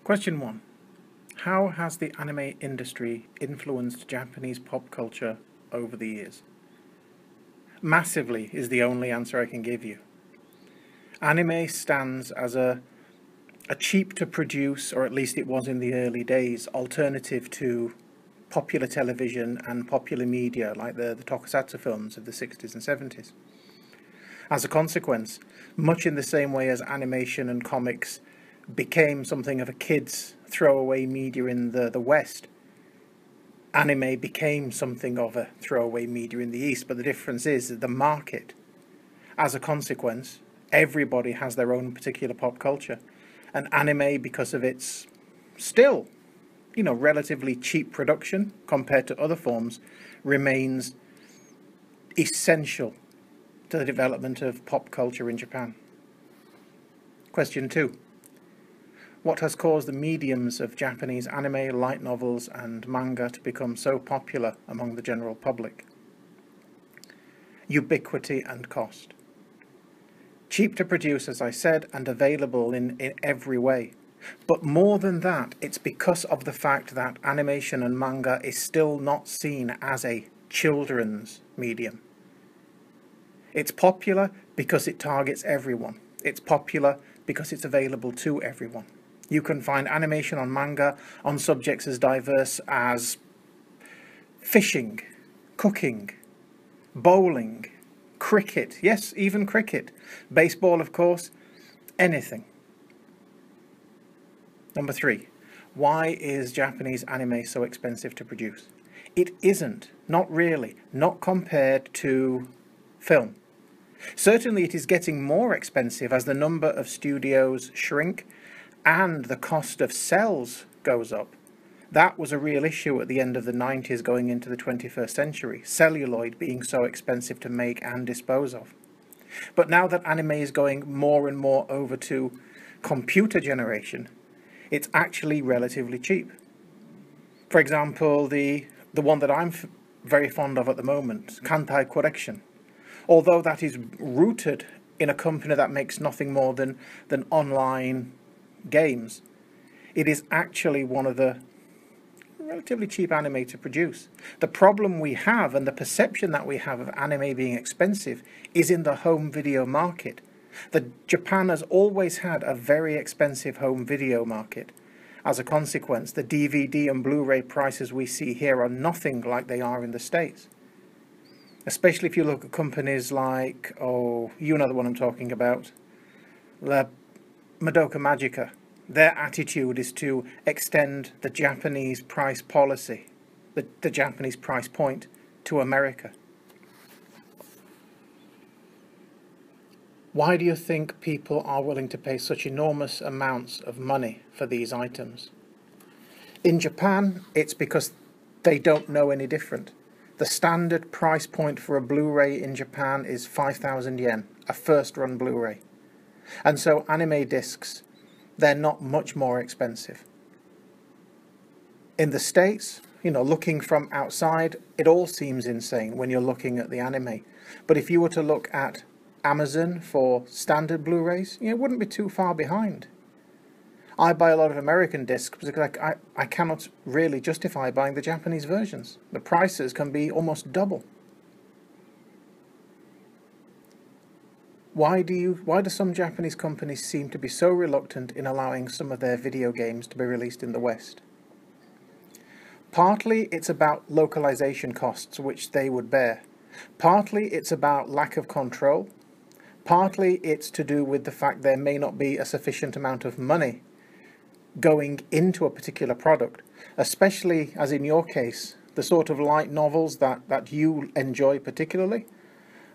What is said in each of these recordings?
Question 1. How has the anime industry influenced Japanese pop culture over the years? Massively is the only answer I can give you. Anime stands as a cheap to produce, or at least it was in the early days, alternative to popular television and popular media like the tokusatsu films of the 60s and 70s. As a consequence, much in the same way as animation and comics became something of a kid's throwaway media in the West, anime became something of a throwaway media in the East, but the difference is that the market. As a consequence, everybody has their own particular pop culture, and anime, because of its still, relatively cheap production compared to other forms, remains essential to the development of pop culture in Japan. Question 2. What has caused the mediums of Japanese anime, light novels and manga to become so popular among the general public? Ubiquity and cost. Cheap to produce, as I said, and available in every way. But more than that, it's because of the fact that animation and manga is still not seen as a children's medium. It's popular because it targets everyone. It's popular because it's available to everyone. You can find animation on manga on subjects as diverse as fishing, cooking, bowling, cricket, yes, even cricket, baseball, of course, anything. Number 3, why is Japanese anime so expensive to produce? It isn't, not really, not compared to film. Certainly it is getting more expensive as the number of studios shrink and the cost of cells goes up. That was a real issue at the end of the 90s going into the 21st century, celluloid being so expensive to make and dispose of. But now that anime is going more and more over to computer generation, it's actually relatively cheap. For example, the one that I'm very fond of at the moment, Kantai Correction. Although that is rooted in a company that makes nothing more than online games, it is actually one of the relatively cheap anime to produce. The problem we have and the perception that we have of anime being expensive is in the home video market. Japan has always had a very expensive home video market. As a consequence, the DVD and Blu-ray prices we see here are nothing like they are in the States. Especially if you look at companies like, you know the one I'm talking about, the Madoka Magica. Their attitude is to extend the Japanese price policy, the Japanese price point, to America. Why do you think people are willing to pay such enormous amounts of money for these items? In Japan, it's because they don't know any different. The standard price point for a Blu-ray in Japan is 5,000 yen, a first-run Blu-ray. And so anime discs, they're not much more expensive. In the States, looking from outside, it all seems insane when you're looking at the anime. But if you were to look at Amazon for standard Blu-rays, it wouldn't be too far behind. I buy a lot of American discs because I cannot really justify buying the Japanese versions. The prices can be almost double. Why do some Japanese companies seem to be so reluctant in allowing some of their video games to be released in the West? Partly it's about localization costs, which they would bear. Partly it's about lack of control. Partly it's to do with the fact there may not be a sufficient amount of money going into a particular product, especially, as in your case, the sort of light novels that you enjoy particularly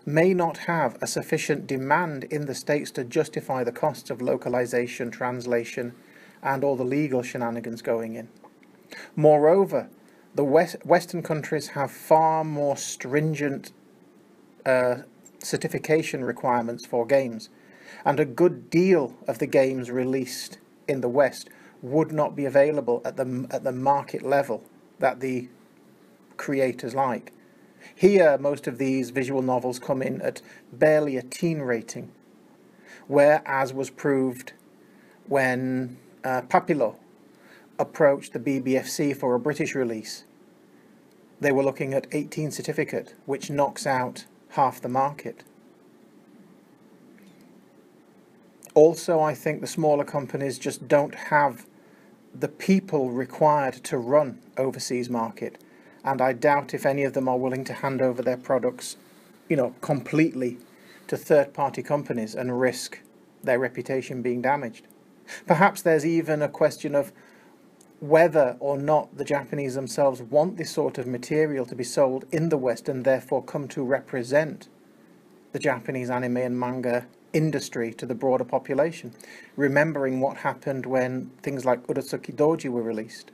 may not have a sufficient demand in the States to justify the costs of localization, translation, and all the legal shenanigans going in. Moreover, the Western countries have far more stringent certification requirements for games, and a good deal of the games released in the West would not be available at the market level that the creators like. Here, most of these visual novels come in at barely a teen rating, whereas was proved when Papillon approached the BBFC for a British release, they were looking at 18 certificate, which knocks out half the market. Also, I think the smaller companies just don't have the people required to run overseas market, and I doubt if any of them are willing to hand over their products, completely to third-party companies and risk their reputation being damaged. Perhaps there's even a question of whether or not the Japanese themselves want this sort of material to be sold in the West and therefore come to represent the Japanese anime and manga industry to the broader population, remembering what happened when things like Urotsuki Doji were released.